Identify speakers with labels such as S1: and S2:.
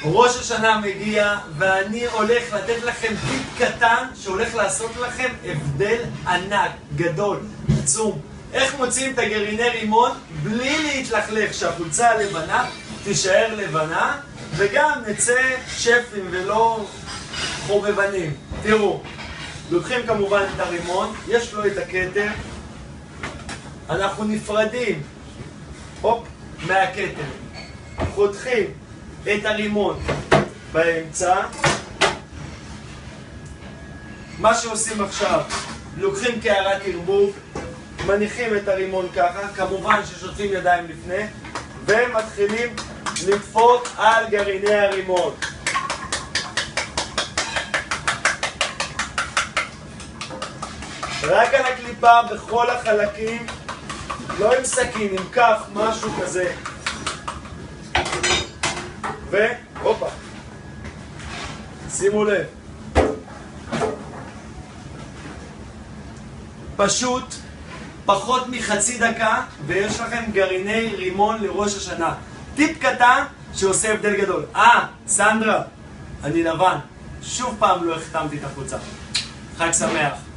S1: ראש השנה מגיע, ואני הולך לתת לכם טיפ קטן שהולך לעשות לכם הבדל ענק, גדול, עצום. איך מוציאים את הגרעיני רימון בלי להתלכלך, שהחולצה הלבנה תישאר לבנה, וגם נצא שפים ולא חובבנים. תראו, לוקחים כמובן את הרימון, יש לו את הכתר, אנחנו נפרדים, הופ, מהכתר, חותכים את הרימון באמצע. מה שעושים עכשיו, לוקחים קערת ערבוב, מניחים את הרימון ככה, כמובן ששוטפים ידיים לפני, ומתחילים לדפוק על גרעיני הרימון. רק על הקליפה בכל החלקים, לא עם סכין, עם כף, משהו כזה. והופה, שימו לב, פשוט פחות מחצי דקה ויש לכם גרעיני רימון לראש השנה. טיפ קטן שעושה הבדל גדול. סנדרה, אני לבן, שוב פעם לא החתמתי את החולצה. חג שמח.